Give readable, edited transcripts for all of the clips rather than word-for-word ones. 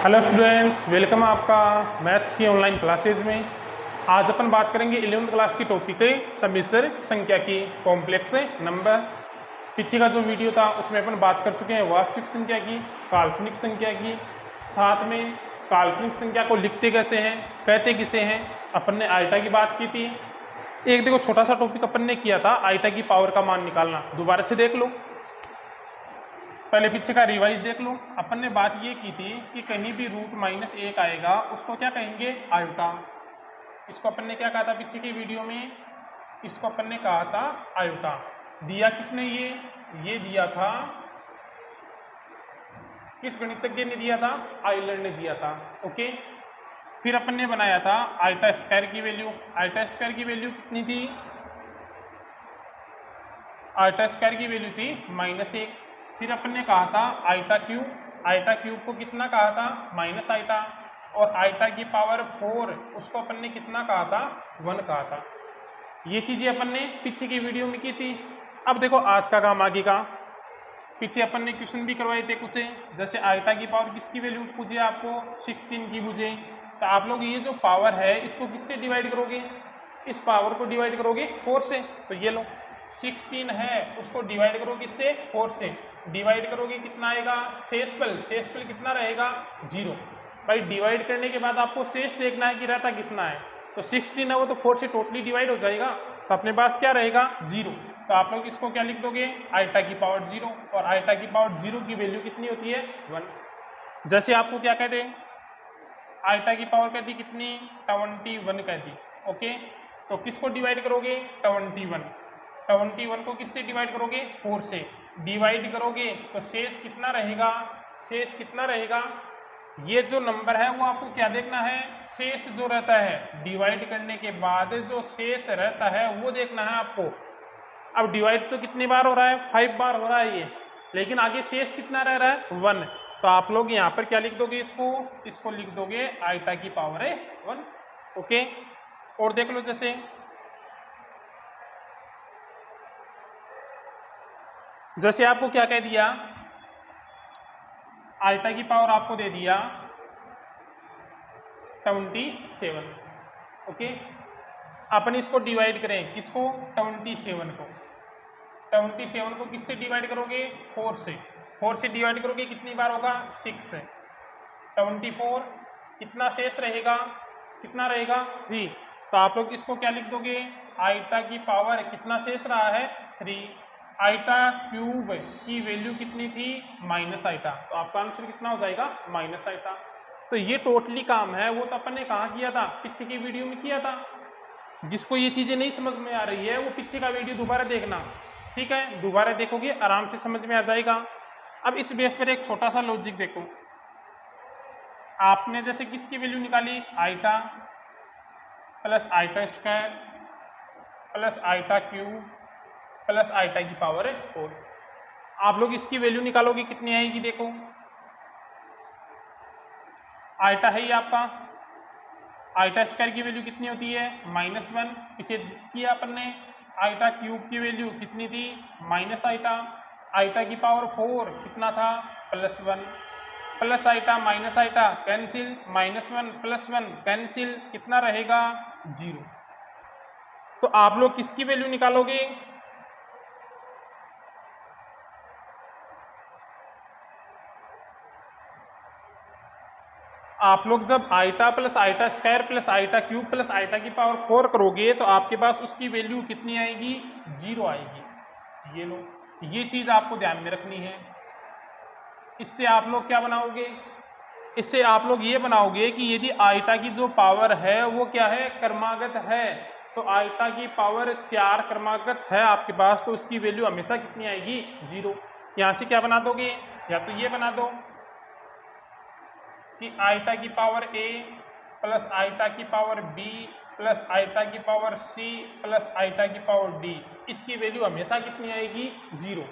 Hello students, welcome आपका maths की online classes में। आज अपन बात करेंगे 11वीं क्लास की टॉपिक है सम्मिश्र संख्या की, कॉम्प्लेक्स नंबर। पीछे का जो वीडियो था उसमें अपन बात कर चुके हैं वास्तविक संख्या की, काल्पनिक संख्या की, साथ में काल्पनिक संख्या को लिखते कैसे हैं, कहते किसे हैं। अपन ने आइटा की बात की थी। एक देखो छोटा सा टॉपिक अपन ने किया था, आइटा की पावर का मान निकालना। दोबारा से देख लो, पहले पीछे का रिवाइज देख लो। अपन ने बात ये की थी कि कहीं भी √-1 आएगा उसको क्या कहेंगे, आयोटा। इसको अपन ने क्या कहा था पीछे की वीडियो में, इसको अपन ने कहा था आयोटा। दिया किसने, ये दिया था, किस गणितज्ञ ने दिया था, आइलर ने दिया था। ओके, फिर अपन ने बनाया था आइटा स्क्वायर की वैल्यू। आइटा स्क्वायर की वैल्यू कितनी थी, आइटा स्क्वायर की वैल्यू थी -1। फिर अपन ने कहा था आइटा क्यूब को कितना कहा था, माइनस आइटा। और आइटा की पावर 4 उसको अपन ने कितना कहा था, 1 कहा था। ये चीजें अपन ने पीछे की वीडियो में की थी। अब देखो आज का काम आगे का। पीछे अपन ने क्वेश्चन भी करवाए थे कुछ, जैसे आइटा की पावर किसकी वैल्यू पूछे आपको, 16 की पूछे। तो आप लोग ये जो पावर है इसको किससे डिवाइड करोगे, इस पावर को डिवाइड करोगे 4 से। तो ये लो 16 है, उसको डिवाइड करो किससे, 4 से। डिवाइड करोगे कितना आएगा, शेषफल कितना रहेगा, 0। भाई डिवाइड करने के बाद आपको शेष देखना है कि रहता कितना है। तो 16 है वो तो 4 से टोटली डिवाइड हो जाएगा, तो अपने पास क्या रहेगा, 0। तो आप लोग इसको क्या लिख दोगे, आइटा की पावर 0। और आइटा की पावर 0 की वैल्यू कितनी होती है, 1। जैसे आपको क्या कहते हैं, आइटा की पावर कहती कितनी, 21 कहती। ओके, तो किसको डिवाइड करोगे, 21 को किससे डिवाइड करोगे, 4 से। डिवाइड करोगे तो शेष कितना रहेगा, ये जो नंबर है वो आपको क्या देखना है, शेष जो रहता है डिवाइड करने के बाद जो शेष रहता है वो देखना है आपको। अब डिवाइड तो कितनी बार हो रहा है, 5 बार हो रहा है ये, लेकिन आगे शेष कितना रह रहा है, 1। तो आप लोग यहाँ पर क्या लिख दोगे, इसको लिख दोगे आइटा की पावर है 1। ओके, और देख लो जैसे आपको क्या कह दिया, आइटा की पावर आपको दे दिया 27। ओके, अपन इसको डिवाइड करें किसको, 27 को किससे डिवाइड करोगे, 4 से। 4 से डिवाइड करोगे कितनी बार होगा, 6 से। 24 कितना शेष रहेगा, 3। तो आप लोग इसको क्या लिख दोगे, आइटा की पावर कितना शेष रहा है, 3। आइटा क्यूब की वैल्यू कितनी थी, माइनस आइटा। तो आपका आंसर कितना हो जाएगा, माइनस आइटा। तो ये टोटली काम है वो तो अपन ने कहाँ किया था, पीछे की वीडियो में किया था। जिसको ये चीजें नहीं समझ में आ रही है वो पीछे का वीडियो दोबारा देखना, ठीक है। दोबारा देखोगे आराम से समझ में आ जाएगा। अब इस बेस पर एक छोटा सा लॉजिक देखो। आपने जैसे किसकी वैल्यू निकाली, iota plus iota square plus iota cube plus iota की पावर 4। आप लोग इसकी वैल्यू निकालोगे कितनी आएगी, देखो आइटा है ये आपका, आइटा स्क्वायर की वैल्यू कितनी होती है, -1। पीछे किया अपन ने, आइटा क्यूब की वैल्यू कितनी थी, माइनस आइटा। आइटा की पावर 4 कितना था, +1। Plus iota minus iota cancel, -1 + 1 cancel, कितना रहेगा, 0। तो आप लोग किसकी वैल्यू निकालोगे, आप लोग जब iota plus iota square plus iota cube plus iota की पावर 4 करोगे तो आपके पास उसकी वैल्यू कितनी आएगी, 0 आएगी। ये लो, ये चीज आपको ध्यान में रखनी है। इससे आप लोग क्या बनाओगे, इससे आप लोग ये बनाओगे कि यदि आइटा की जो पावर है वो क्या है, क्रमागत है। तो आइटा की पावर 4 क्रमागत है आपके पास, तो उसकी वैल्यू हमेशा कितनी आएगी, 0। यहां से क्या बना दोगे, या तो ये बना दो कि आइटा की पावर a प्लस आइटा की पावर b प्लस आइटा की पावर c प्लस आइटा की पावर d, इसकी वैल्यू हमेशा कितनी आएगी, 0।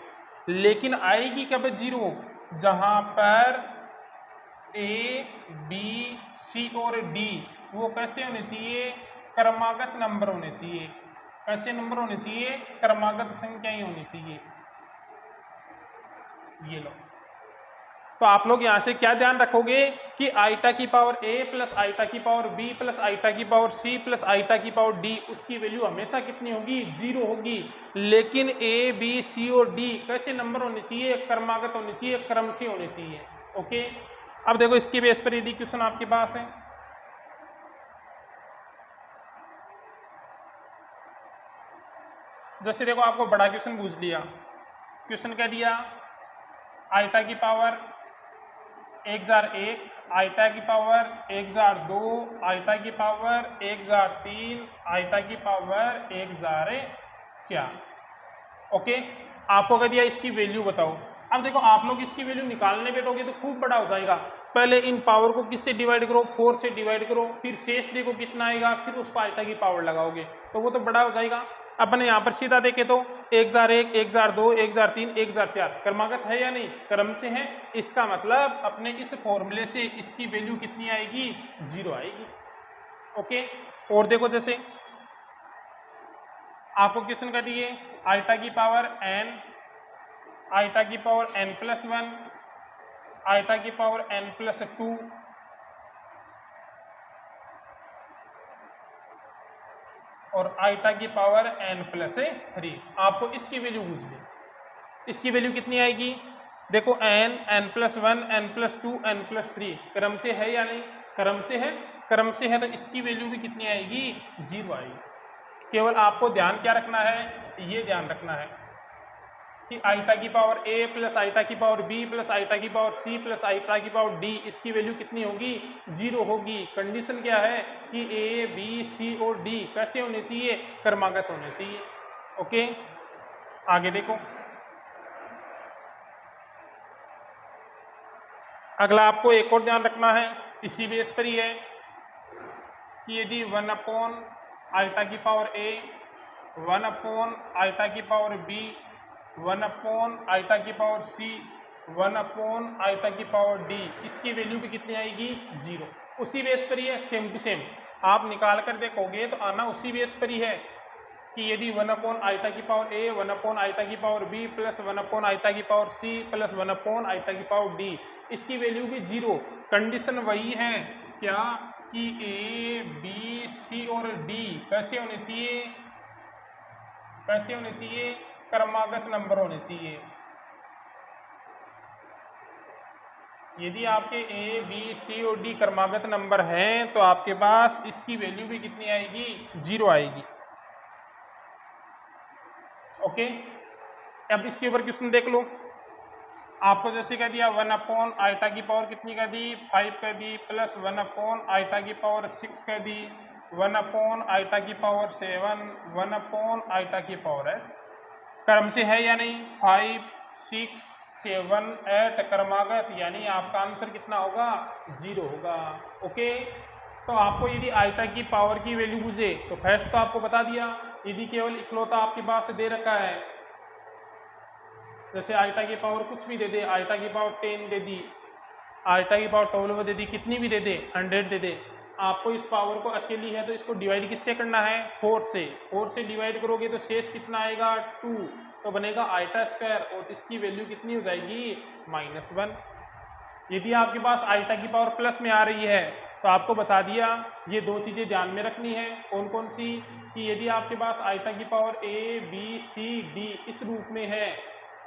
लेकिन आएगी कब 0, जहां पर a b c और d वो कैसे होने चाहिए, क्रमागत नंबर होने चाहिए। कैसे नंबर होने चाहिए, क्रमागत संख्याएं होनी चाहिए। ये लो, तो आप लोग यहाँ से क्या ध्यान रखोगे कि आइटा की पावर a प्लस आइटा की पावर b प्लस आइटा की पावर c प्लस आइटा की पावर d उसकी वैल्यू हमेशा कितनी होगी, 0 होगी। लेकिन a b c और d कैसे नंबर होने चाहिए, क्रमागत होने चाहिए, क्रम से होने चाहिए। ओके, अब देखो इसकी बेस पर यदि क्वेश्चन आपके पास है, जैसे देखो आपको बड़ा क्वेश्चन पूछ लिया, क्वेश्चन क्या दिया, आइटा की पावर 1001, आइटा की पावर 1002, आइटा की पावर 1003, आइटा की पावर 1004। ओके, आपको कह दिया इसकी वैल्यू बताओ। अब देखो आप लोग इसकी वैल्यू निकालने बैठोगे तो खूब बड़ा हो जाएगा। पहले इन पावर को किससे डिवाइड करो, 4 से डिवाइड करो, फिर शेष देखो कितना आएगा, फिर उसको आइटा की पावर लगाओगे तो वो तो बड़ा हो जाएगा। अपने यहाँ पर सीधा देखे तो 1001, 1002, 1003, 1004 क्रमागत है या नहीं, क्रम से है। इसका मतलब अपने इस फॉर्मूले से इसकी वैल्यू कितनी आएगी, 0 आएगी। ओके, और देखो जैसे आपको क्वेश्चन कर दिए आइटा की पावर n, आइटा की पावर n+1, आइटा की पावर n+2, और आइटा की पावर n+3। आपको इसकी वैल्यू पूछ ली, इसकी वैल्यू कितनी आएगी, देखो n, n+1, n+2, n+3 क्रम से है या नहीं, क्रम से है। क्रम से है तो इसकी वैल्यू भी कितनी आएगी, 0 आएगी। केवल आपको ध्यान क्या रखना है, ये ध्यान रखना है कि आइटा की पावर a प्लस आइटा की पावर b प्लस आइटा की पावर c प्लस आइटा की पावर d इसकी वैल्यू कितनी होगी, 0 होगी। कंडीशन क्या है कि a b c और d कैसे होने चाहिए, क्रमागत होने चाहिए। ओके, आगे देखो, अगला आपको एक और ध्यान रखना है, इसी बेस पर ही है कि यदि 1 आइटा की पावर a, 1 आइटा की पावर b, 1 आइटा की पावर c, 1 आइटा की पावर d इसकी वैल्यू भी कितनी आएगी, 0। उसी बेस पर ही है, सेम टू सेम। आप निकाल कर देखोगे तो आना उसी बेस पर ही है कि यदि 1 आइटा की पावर a, 1 आइटा की पावर b प्लस 1 आइटा की पावर c प्लस 1 आइटा की पावर d इसकी वैल्यू भी 0। कंडीशन वही है क्या कि a, b, c और d कैसे होने चाहिए, कैसे होने चाहिए, क्रमागत नंबर होने चाहिए। यदि आपके a, b, c और d क्रमागत नंबर हैं तो आपके पास इसकी वैल्यू भी कितनी आएगी, 0 आएगी। ओके, अब इसके ऊपर क्वेश्चन देख लो। आपको जैसे कह दिया 1 आइटा की पावर कितनी कर दी, 5 कर दी, प्लस 1 आइटा की पावर 6 कर दी, 1 आइटा की पावर 7, 1 आइटा की पावर 8 क्रम से है या नहीं, 5, 6, 7, 8 क्रमागत, यानी आपका आंसर कितना होगा, 0 होगा। ओके, तो आपको यदि आइटा की पावर की वैल्यू पूछे तो फर्स्ट तो आपको बता दिया, यदि केवल इकलौता आपके पास दे रखा है, जैसे आइटा की पावर कुछ भी दे दे, आइटा की पावर 10 दे दी, आइटा की पावर 12 दे दी, कितनी भी दे दे, 100 दे दे, आपको इस पावर को अकेली है तो इसको डिवाइड किससे करना है, 4 से। 4 से डिवाइड करोगे तो शेष कितना आएगा, 2, तो बनेगा आइटा स्क्वायर और इसकी वैल्यू कितनी हो जाएगी, -1। यदि आपके पास आइटा की पावर प्लस में आ रही है तो आपको बता दिया ये दो चीजें ध्यान में रखनी है, कौन कौन सी, कि यदि आपके पास आइटा की power a, b, c, d इस रूप में है,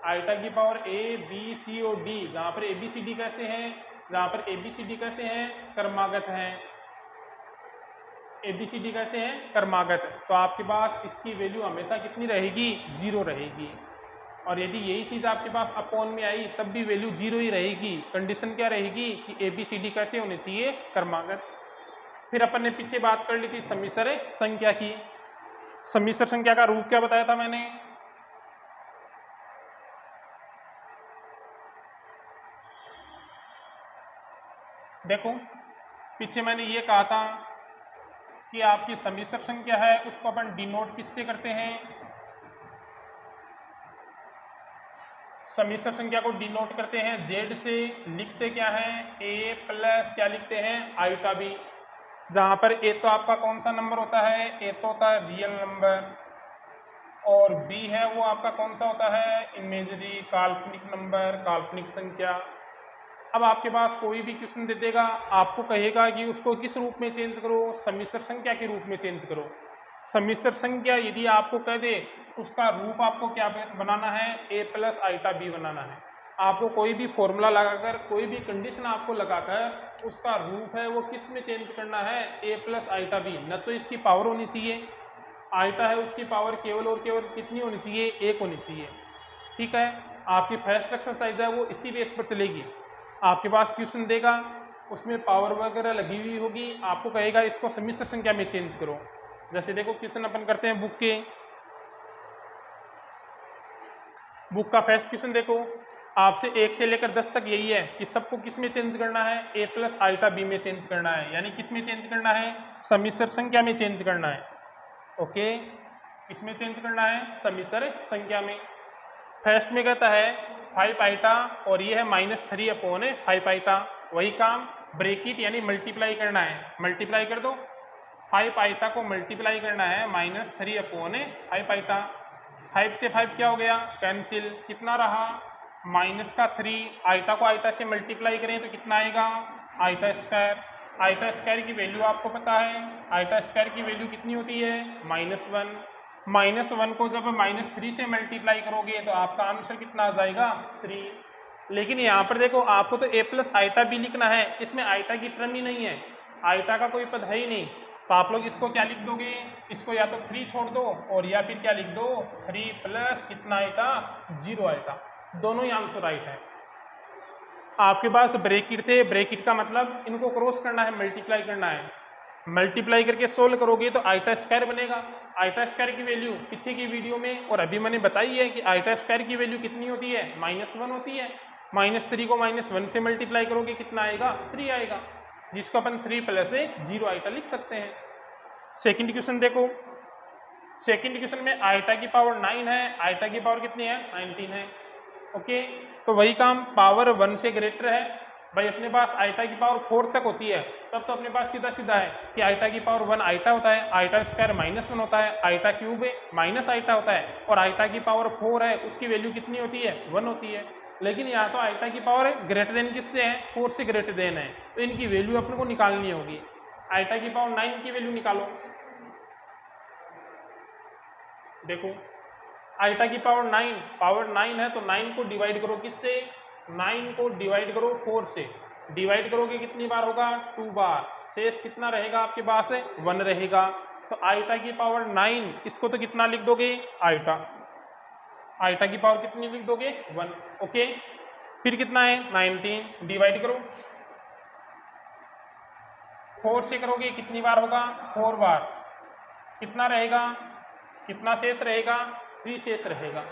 आइटा की पावर a, b, c और d, जहाँ पर a, b, c, d कैसे हैं, जहाँ पर a, b, c, d कैसे हैं, क्रमागत हैं, a, b, c, d कैसे हैं, क्रमागत, तो आपके पास इसकी वैल्यू हमेशा कितनी रहेगी, 0 रहेगी। और यदि यही चीज आपके पास अपॉन में आई तब भी वैल्यू 0 ही रहेगी। कंडीशन क्या रहेगी कि ए बी सी डी कैसे होने चाहिए, क्रमागत। फिर अपन ने पीछे बात कर ली थी सम्मिश्र संख्या की। सम्मिश्र संख्या का रूप क्या बताया था मैंने, देखो पीछे मैंने ये कहा था कि आपकी सम्मिश्र संख्या है उसको अपन डिनोट किससे करते हैं, सम्मिश्र संख्या को डिनोट करते हैं जेड से। लिखते क्या है, ए प्लस क्या लिखते हैं, आइटा बी, जहां पर ए तो आपका कौन सा नंबर होता है, ए तो होता है रियल नंबर, और बी है वो आपका कौन सा होता है, इमेजरी, काल्पनिक नंबर, काल्पनिक संख्या। अब आपके पास कोई भी क्वेश्चन दे देगा, आपको कहेगा कि उसको किस रूप में चेंज करो, सम्मिश्र संख्या के रूप में चेंज करो। सम्मिश्र संख्या यदि आपको कह दे उसका रूप आपको क्या बनाना है, a प्लस आइटा b बनाना है। आपको कोई भी फॉर्मूला लगाकर, कोई भी कंडीशन आपको लगाकर उसका रूप है वो किस में चेंज करना है, a प्लस आइटा b। न तो इसकी पावर होनी चाहिए, आइटा है उसकी पावर केवल और केवल कितनी होनी चाहिए, 1 होनी चाहिए। ठीक है, आपकी फर्स्ट एक्सरसाइज है वो इसी बेस पर चलेगी। आपके पास क्वेश्चन देगा, उसमें पावर वगैरह लगी हुई होगी, आपको कहेगा इसको सम्मिश्र संख्या में चेंज करो। जैसे देखो क्वेश्चन अपन करते हैं बुक का फर्स्ट क्वेश्चन देखो, आपसे 1 से लेकर 10 तक यही है कि सबको किस में चेंज करना है, a प्लस आइटा b में चेंज करना है। यानी किस में चेंज करना है, सम्मिश्र संख्या में चेंज करना है। ओके, किसमें चेंज करना है, सम्मिश्र संख्या में। फर्स्ट में कहता है 5 आइटा और ये है -3/5 आइटा। वही काम ब्रेकिट यानी मल्टीप्लाई करना है, मल्टीप्लाई कर दो। 5 आइटा को मल्टीप्लाई करना है -3/5 आइटा। 5 से 5 क्या हो गया, कैंसिल। कितना रहा, -3। आइटा को आइटा से मल्टीप्लाई करें तो कितना आएगा, आइटा स्क्वायर। आइटा स्क्वायर की वैल्यू आपको पता है, आइटा स्क्वायर की वैल्यू कितनी होती है, -1। -1 को जब -3 से मल्टीप्लाई करोगे तो आपका आंसर कितना आ जाएगा, 3। लेकिन यहाँ पर देखो आपको तो a प्लस आइटा b लिखना है, इसमें आइटा की टर्म ही नहीं है, आइटा का कोई पद है ही नहीं। तो आप लोग इसको क्या लिख दोगे, इसको या तो 3 छोड़ दो और या फिर क्या लिख दो, 3 प्लस कितना आइटा, 0 आइटा। दोनों ही आंसर राइट है। आपके पास ब्रैकेट थे, ब्रैकेट का मतलब इनको क्रॉस करना है, मल्टीप्लाई करना है। मल्टीप्लाई करके सोल्व करोगे तो आइटा स्क्वायर बनेगा। आइटा स्क्वायर की वैल्यू पीछे की वीडियो में और अभी मैंने बताई है कि आइटा स्क्वायर की वैल्यू कितनी होती है, -1 होती है। -3 को -1 से मल्टीप्लाई करोगे कितना आएगा, 3 आएगा, जिसको अपन 3 प्लस 0 आइटा लिख सकते हैं। सेकंड क्वेश्चन देखो, सेकंड क्वेश्चन में आइटा की पावर 9 है, आइटा की पावर कितनी है, 19 है। ओके, तो वही काम पावर 1 से ग्रेटर है। भाई अपने पास आइटा की पावर 4 तक होती है, तब तो अपने पास सीधा सीधा है कि आइटा की पावर 1 आइटा होता है, आइटा स्क्वायर -1 होता है, आइटा क्यूब माइनस आइटा होता है, और आइटा की पावर 4 है उसकी वैल्यू कितनी होती है, 1 होती है। लेकिन यहाँ तो आइटा की पावर ग्रेटर देन किससे है, 4 से ग्रेटर देन है, तो इनकी वैल्यू अपने को निकालनी होगी। आइटा की पावर 9 की वैल्यू निकालो। देखो आइटा की पावर 9 है, तो 9 को डिवाइड करो किससे, 9 को डिवाइड करो 4 से। डिवाइड करोगे कितनी बार होगा, 2 बार। शेष कितना रहेगा आपके पास है, 1 रहेगा। तो आइटा की पावर 9, इसको तो कितना लिख दोगे, आइटा की पावर कितनी लिख दोगे, 1। ओके, फिर कितना है, 19। डिवाइड करो 4 से, करोगे कितनी बार होगा, 4 बार। कितना रहेगा, कितना शेष रहेगा, 3 शेष रहेगा।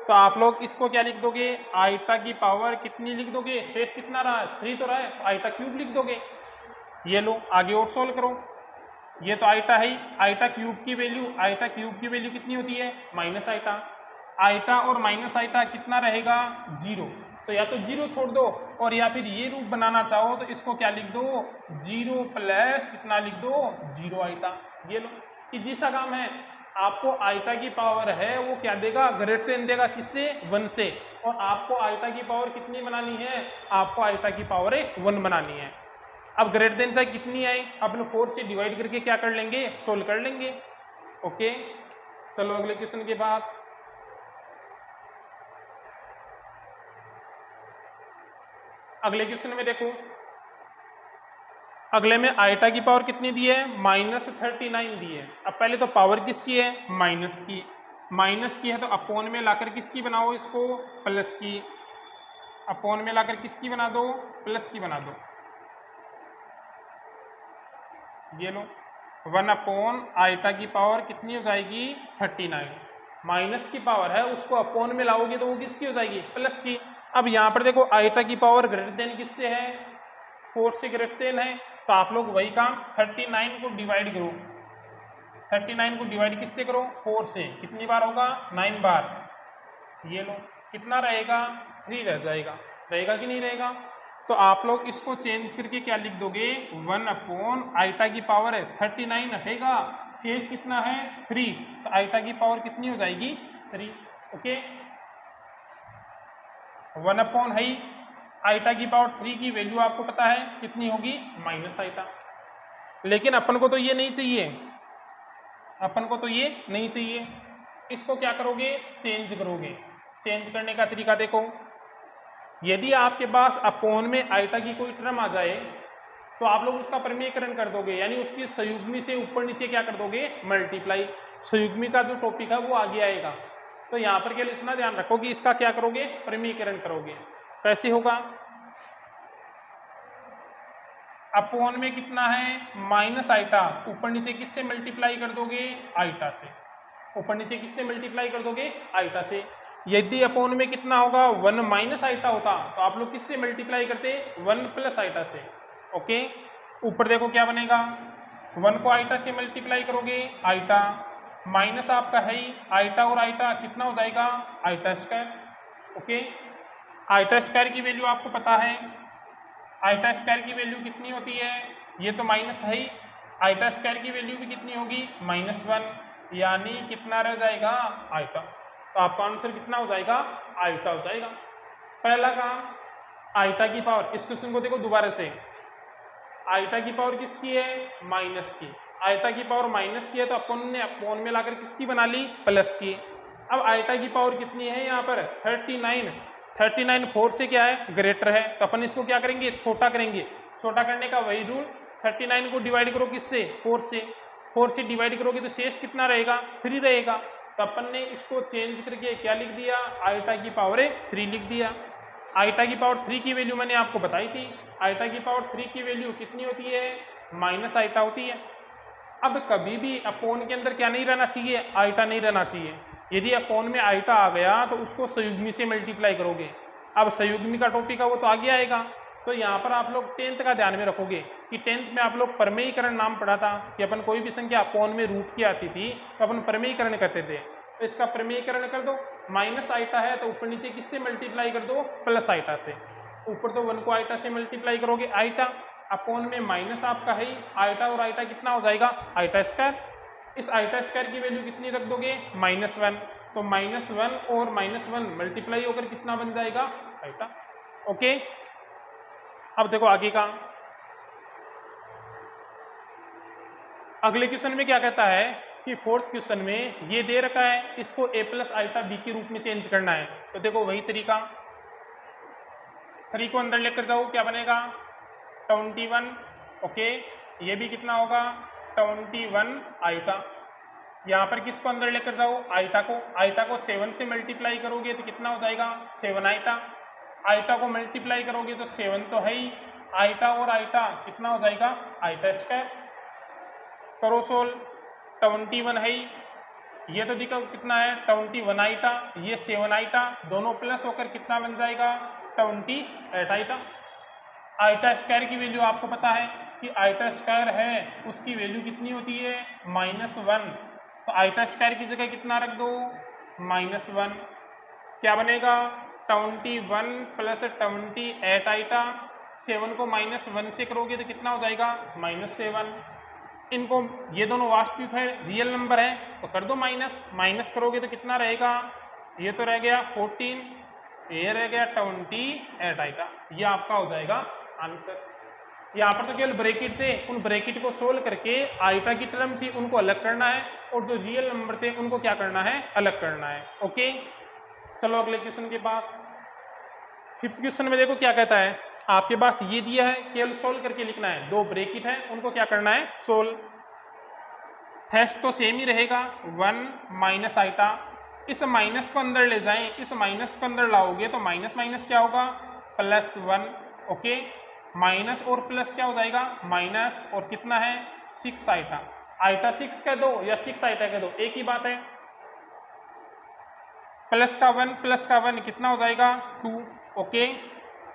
तो आप लोग इसको क्या लिख दोगे, आइटा की पावर कितनी लिख दोगे, शेष कितना रहा, 3 तो रहा है, आइटा क्यूब लिख दोगे। ये लो आगे और सोल्व करो। ये तो आइटा है ही, आइटा क्यूब की वैल्यू कितनी होती है, माइनस आइटा। आइटा और माइनस आइटा कितना रहेगा, 0। तो या तो 0 छोड़ दो, और या फिर ये रूप बनाना चाहो तो इसको क्या लिख दो, 0 प्लस कितना लिख दो, 0 आइटा। ये लो, इजी सा काम है। आपको आइटा की पावर है वो क्या देगा, ग्रेटर देन देगा, किससे, 1 से। और आपको आइटा की पावर कितनी बनानी है, आपको आइटा की पावर 1 बनानी है। अब ग्रेटर देन चाहे कितनी आई, अपन 4 से डिवाइड करके क्या कर लेंगे, सोल्व कर लेंगे। ओके, चलो अगले क्वेश्चन के पास। अगले क्वेश्चन में देखो, अगले में आइटा की पावर कितनी दी है, -39 दी है। अब पहले तो पावर किसकी है, माइनस की है, तो अपोन में लाकर किसकी बनाओ इसको, प्लस की। अपोन में लाकर किसकी बना दो, प्लस की बना दो। ये लो 1 अपोन आइटा की पावर कितनी हो जाएगी, 39। माइनस की पावर है उसको अपोन में लाओगे तो वो किसकी हो जाएगी, प्लस की। अब यहाँ पर देखो आइटा की पावर ग्रेटर देन किससे है, 4 से ग्रेटर देन है, तो आप लोग वही काम 39 को डिवाइड करो। 39 को डिवाइड किससे करो, 4 से। कितनी बार होगा, 9 बार। ये लो कितना रहेगा, 3 रह जाएगा, रहेगा कि नहीं रहेगा। तो आप लोग इसको चेंज करके क्या लिख दोगे, 1 अपोन आइटा की पावर है 39 हटेगा, शेष कितना है, 3। तो आइटा की पावर कितनी हो जाएगी, 3। ओके, 1 अपोन है, आइटा की पावर 3 की वैल्यू आपको पता है कितनी होगी, माइनस आइटा। लेकिन अपन को तो ये नहीं चाहिए, अपन को तो ये नहीं चाहिए। इसको क्या करोगे, चेंज करोगे। चेंज करने का तरीका देखो, यदि आपके पास अपोन में आइटा की कोई टर्म आ जाए तो आप लोग उसका परिमेयकरण कर दोगे, यानी उसकी संयुग्मी से ऊपर नीचे क्या कर दोगे, मल्टीप्लाई। संयुग्मी का जो टॉपिक है वो आगे आएगा। तो यहाँ पर केवल इतना ध्यान रखो कि इसका क्या करोगे, परिमेयकरण करोगे। कैसे होगा, अपोन में कितना है, माइनस आइटा, ऊपर नीचे किससे मल्टीप्लाई कर दोगे, आइटा से। ऊपर नीचे किससे मल्टीप्लाई कर दोगे, आइटा से। यदि अपोन में कितना होगा, 1 माइनस आइटा होता तो आप लोग किससे मल्टीप्लाई करते, 1 प्लस आइटा से। ओके, ऊपर देखो क्या बनेगा, 1 को आइटा से मल्टीप्लाई करोगे, आइटा, माइनस आपका है ही, आइटा और आइटा कितना हो जाएगा, iota square. Okay, iota square की वैल्यू आपको पता है, आइटा स्क्वायर की वैल्यू कितनी होती है, ये तो माइनस है ही, आइटा स्क्वायर की वैल्यू भी कितनी होगी, -1, यानी कितना रह जाएगा, आइटा। तो आपका आंसर कितना हो जाएगा, आइटा हो जाएगा। पहला काम, आइटा की पावर, इस क्वेश्चन को देखो दोबारा से, आइटा की पावर किसकी है, माइनस की। आइटा की पावर माइनस की है तो अपन ने अपोन में लाकर किसकी बना ली, प्लस की। अब आइटा की पावर कितनी है यहाँ पर, 39। 39 4 से क्या है, ग्रेटर है, तो अपन इसको क्या करेंगे, छोटा करेंगे। छोटा करने का वही रूल, 39 को डिवाइड करो किससे, 4 से। 4 से डिवाइड करोगे तो शेष कितना रहेगा, 3 रहेगा। तो अपन ने इसको चेंज करके क्या लिख दिया, आइटा की पावर 3 लिख दिया। आइटा की पावर 3 की वैल्यू मैंने आपको बताई थी, आइटा की पावर 3 की वैल्यू कितनी होती है, माइनस आइटा होती है। अब कभी भी अपोन के अंदर क्या नहीं रहना चाहिए, आइटा नहीं रहना चाहिए। यदि अपोन में आइटा आ गया तो उसको संयुग्मी से मल्टीप्लाई करोगे। अब संयुग्मी का टॉपिक है वो तो आगे आएगा। तो यहाँ पर आप लोग 10th का ध्यान में रखोगे कि 10th में आप लोग परमेयीकरण नाम पढ़ा था कि अपन कोई भी संख्या अपोन में रूट की आती थी तो अपन परमेयीकरण करते थे। तो इसका परमेयीकरण कर दो, माइनस आइटा है तो ऊपर नीचे किससे मल्टीप्लाई कर दो, प्लस आइटा से। ऊपर तो 1 को आइटा से मल्टीप्लाई करोगे, आइटा, अपोन में माइनस आपका है ही, आइटा और आइटा कितना हो जाएगा, आइटा स्क्वायर। इस आइटा स्क्वायर की वैल्यू कितनी रख दोगे, -1। तो -1 और -1 मल्टीप्लाई होकर कितना बन जाएगा, आइटा। ओके, अब देखो आगे का, अगले क्वेश्चन में क्या कहता है कि 4th क्वेश्चन में ये दे रखा है, इसको a प्लस आइटा b के रूप में चेंज करना है। तो देखो वही तरीका, 3 को अंदर लेकर जाओ, क्या बनेगा, 21। ओके, ये भी कितना होगा, 21 आइटा। यहाँ पर किसको अंदर लेकर जाओ, आइटा को। आइटा को 7 से मल्टीप्लाई करोगे तो कितना हो जाएगा, 7 आइटा। आइटा को मल्टीप्लाई करोगे तो 7 तो है ही, आइटा और आइटा कितना हो जाएगा, आइटा स्क्वायर। करो सोल्व, 21 है ही, ये तो दिखा कितना है, 21 आइटा, ये 7 आइटा, दोनों प्लस होकर कितना बन जाएगा, 28 आइटा। आइटा स्क्वायर की वैल्यू आपको पता है कि आइटा स्क्वायर है उसकी वैल्यू कितनी होती है, -1। तो आइटा स्क्वायर की जगह कितना रख दो, -1। क्या बनेगा, 21 प्लस 28 आइटा। 7 को -1 से करोगे तो कितना हो जाएगा, -7। इनको, ये दोनों वास्तविक है, रियल नंबर है, तो कर दो माइनस करोगे तो कितना रहेगा, ये तो रह गया 14, ये रह गया 28 आएगा। ये आपका हो जाएगा आंसर। यहाँ पर तो केवल ब्रैकेट थे, उन ब्रैकेट को सोल्व करके आइटा की टर्म थी उनको अलग करना है और जो रियल नंबर थे उनको क्या करना है, अलग करना है। ओके, चलो अगले क्वेश्चन के पास। 5th क्वेश्चन में देखो क्या कहता है, आपके पास ये दिया है, केवल सोल्व करके लिखना है। 2 ब्रैकेट है, उनको क्या करना है, सोल्व। हैश तो सेम ही रहेगा, 1 माइनस आइटा। इस माइनस को अंदर ले जाएं, इस माइनस को अंदर लाओगे तो माइनस माइनस क्या होगा, +1। ओके, माइनस और प्लस क्या हो जाएगा, माइनस, और कितना है, 6 आइटा। आइटा 6 कह दो या 6 आइटा कह दो, एक ही बात है। प्लस का 1 कितना हो जाएगा, 2। ओके,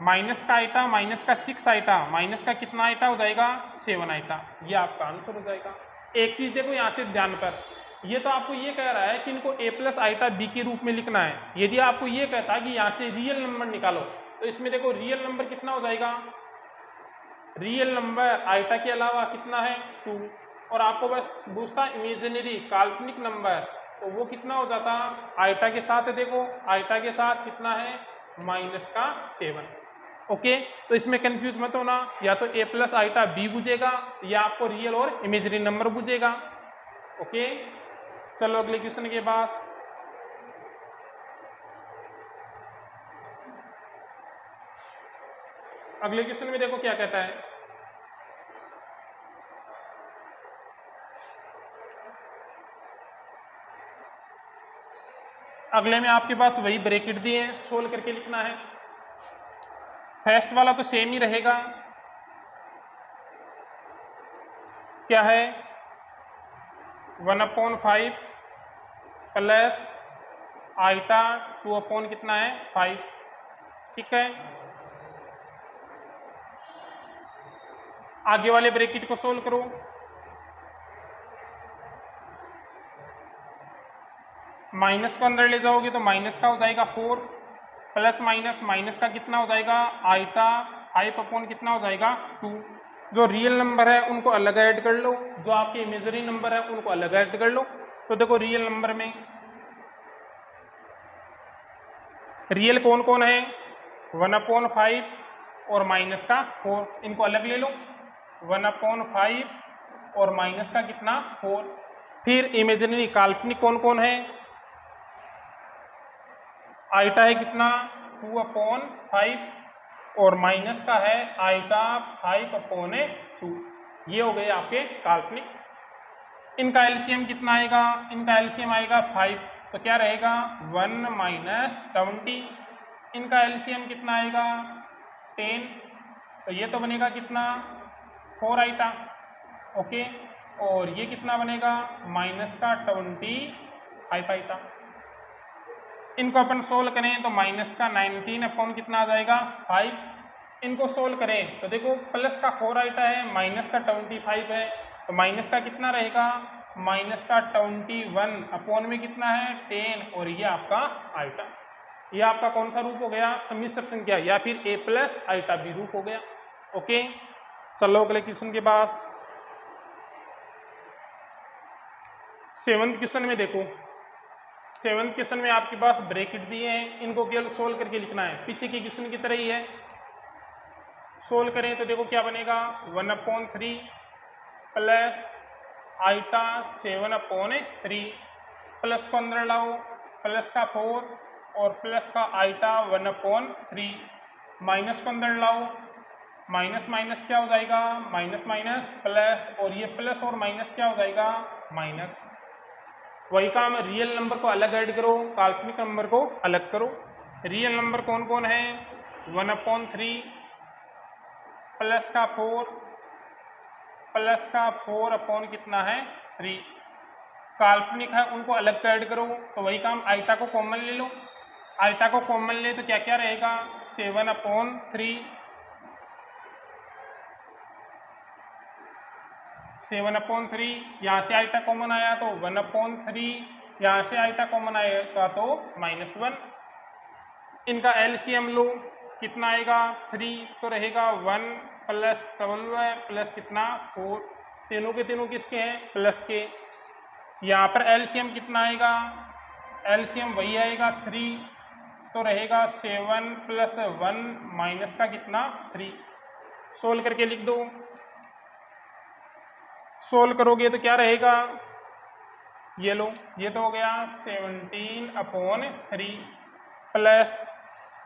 माइनस का आइटा, माइनस का 6 आइटा, माइनस का कितना आइटा हो जाएगा, 7 आइटा। ये आपका आंसर हो जाएगा। एक चीज देखो यहाँ से ध्यान पर, ये तो आपको ये कह रहा है कि इनको a प्लस आइटा b के रूप में लिखना है। यदि आपको ये कहता है कि यहाँ से रियल नंबर निकालो, तो इसमें देखो रियल नंबर कितना हो जाएगा, रियल नंबर आइटा के अलावा कितना है, 2। और आपको बस पूछता इमेजिनरी काल्पनिक नंबर, तो वो कितना हो जाता, आइटा के साथ है, देखो आइटा के साथ कितना है, -7। ओके, तो इसमें कंफ्यूज मत होना, या तो a प्लस आइटा b बुझेगा या आपको रियल और इमेजिनरी नंबर बुझेगा। ओके, चलो अगले क्वेश्चन के पास। अगले क्वेश्चन में देखो क्या कहता है। अगले में आपके पास वही ब्रैकेट दिए हैं, सोल्व करके लिखना है। फर्स्ट वाला तो सेम ही रहेगा, क्या है 1/5 प्लस आइटा 2 कितना है 5। ठीक है, आगे वाले ब्रैकेट को सोल्व करो। माइनस को अंदर ले जाओगे तो माइनस का हो जाएगा 4 प्लस माइनस माइनस का कितना हो जाएगा आइटा 5 कितना हो जाएगा 2। जो रियल नंबर है उनको अलग ऐड कर लो, जो आपके इमेजिनरी नंबर है उनको अलग ऐड कर लो। तो देखो रियल नंबर में रियल कौन कौन है 1/5 और माइनस का 4, इनको अलग ले लो। 1/5 और माइनस का कितना 4। फिर इमेजिनरी काल्पनिक कौन कौन है, आइटा है कितना 2/5 और माइनस का है आइटा 5/2। ये हो गए आपके काल्पनिक। इनका एलसीएम कितना आएगा, इनका एलसीएम आएगा 5, तो क्या रहेगा 1 माइनस 20। इनका एलसीएम कितना आएगा 10, तो ये तो बनेगा कितना 4 आइटा। ओके, और ये कितना बनेगा माइनस का 25 आइटा। इनको अपन सोल्व करें तो माइनस का 19 कितना आ जाएगा 5। इनको सोल्व करें तो देखो प्लस का 4 आइटा है, माइनस का 25 है, तो माइनस का कितना रहेगा माइनस का 21 में कितना है 10, और ये आपका आइटा। ये आपका कौन सा रूप हो गया सम्मिश्र संख्या, या फिर a प्लस आइटा b रूप हो गया। ओके, चलो अगले क्वेश्चन के पास। 7th क्वेश्चन में देखो, 7th क्वेश्चन में आपके पास ब्रैकेट दिए हैं, इनको केवल सोल्व करके लिखना है, पीछे के क्वेश्चन की तरह ही है। सोल्व करें तो देखो क्या बनेगा 1/3 प्लस आइटा 7/3, प्लस को अंदर लाओ, प्लस का 4 और प्लस का आइटा 1/3, माइनस को अंदर लाओ, माइनस माइनस क्या हो जाएगा माइनस माइनस प्लस, और ये प्लस और माइनस क्या हो जाएगा माइनस। वही काम रियल नंबर को अलग ऐड करो, काल्पनिक नंबर को अलग करो। रियल नंबर कौन कौन है 1/3 प्लस का 4 प्लस का 4 कितना है 3। काल्पनिक है उनको अलग ऐड करो, तो वही काम आइटा को कॉमन ले लो। आइटा को कॉमन ले तो क्या क्या रहेगा 7/3, 7/3, यहाँ से आइटा कॉमन आया तो 1/3, यहाँ से आइटा कॉमन आएगा तो -1। इनका एलसीएम लो, कितना आएगा 3, तो रहेगा 1 प्लस 12 प्लस कितना 4, तीनों के तीनों किसके हैं प्लस के। यहाँ पर एलसीएम कितना आएगा, एलसीएम वही आएगा 3, तो रहेगा 7 प्लस 1 माइनस का कितना 3। सोल्व करके लिख दो। सोल्व करोगे तो क्या रहेगा, ये लो, ये तो हो गया 17/3 प्लस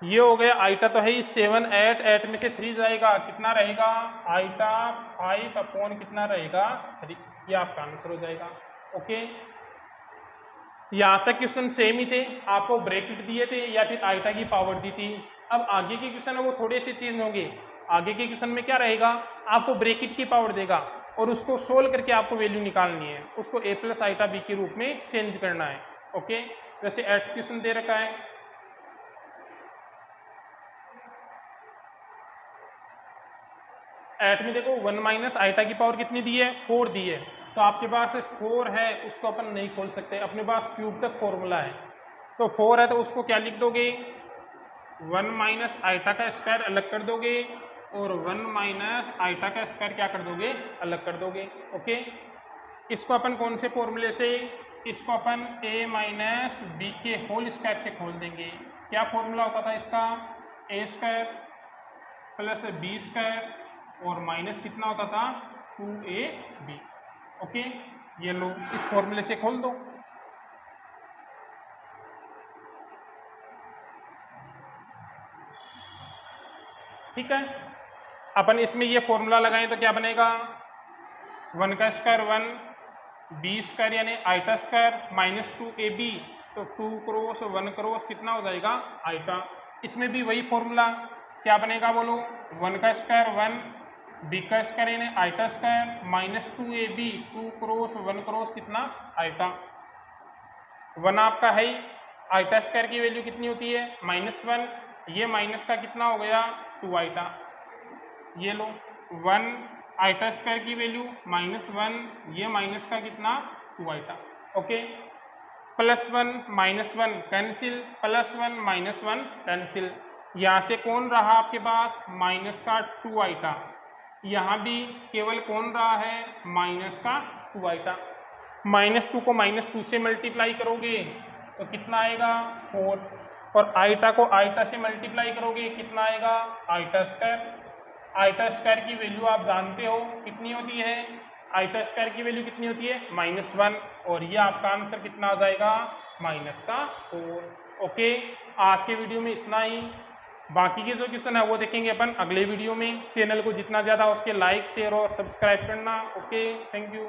ये हो गया आइटा तो है ही 7, 8 में से 3 जाएगा, कितना रहेगा आइटा 5 कितना रहेगा 3। ये आपका आंसर हो जाएगा। ओके, यहाँ तक क्वेश्चन सेम ही थे, आपको ब्रैकेट दिए थे या फिर आइटा की पावर दी थी। अब आगे के क्वेश्चन है वो थोड़े से चेंज होंगे। आगे के क्वेश्चन में क्या रहेगा, आपको ब्रैकेट की पावर देगा और उसको सोल्व करके आपको वैल्यू निकालनी है, उसको a प्लस आइटा b के रूप में चेंज करना है। ओके, जैसे 8th क्वेश्चन दे रखा है, एट में देखो 1 माइनस आइटा की पावर कितनी दी है 4 दी है, तो आपके पास 4 है उसको अपन नहीं खोल सकते, अपने पास क्यूब तक फॉर्मूला है। तो 4 है तो उसको क्या लिख दोगे 1 माइनस आइटा का स्क्वायर अलग कर दोगे और 1 माइनस आइटा का स्क्वायर क्या कर दोगे अलग कर दोगे। ओके, इसको अपन कौन से फॉर्मूले से, इसको अपन a माइनस बी के होल स्क्वायर से खोल देंगे। क्या फॉर्मूला होता था इसका a square plus B square और माइनस कितना होता था 2ab। ओके, ये लो इस फॉर्मूले से खोल दो। ठीक है, अपन इसमें ये फॉर्मूला लगाएं तो क्या बनेगा, 1 का स्क्वायर 1, बी स्क्वायर यानी आइटा स्क्वायर माइनस 2ab, तो 2 क्रॉस 1 क्रॉस कितना हो जाएगा आइटा। इसमें भी वही फॉर्मूला क्या बनेगा बोलो, 1 का स्क्वायर 1, बी का स्क्वायर यानी iota square minus 2ab, 2 cross 1 cross कितना आइटा। 1 आपका है ही, आइटा स्क्वायर की वैल्यू कितनी होती है -1, ये माइनस का कितना हो गया 2 आइटा। ये लो 1 आइटा स्क्वायर की वैल्यू -1, ये माइनस का कितना 2 आइटा। Okay, +1 -1 cancel, +1 -1 cancel. यहाँ से कौन रहा आपके पास माइनस का 2 आइटा, यहाँ भी केवल कौन रहा है माइनस का 2 आइटा। -2 को -2 से मल्टीप्लाई करोगे तो कितना आएगा 4, और आइटा को आइटा से मल्टीप्लाई करोगे कितना आएगा आइटा स्क्वायर। आइटा स्क्वायर की वैल्यू आप जानते हो कितनी होती है, आइटा स्क्वायर की वैल्यू कितनी होती है -1, और ये आपका आंसर कितना आ जाएगा -4। ओके, आज के वीडियो में इतना ही। बाकी के जो क्वेश्चन है वो देखेंगे अपन अगले वीडियो में। चैनल को जितना ज़्यादा उसके लाइक शेयर और सब्सक्राइब करना। Okay, thank you.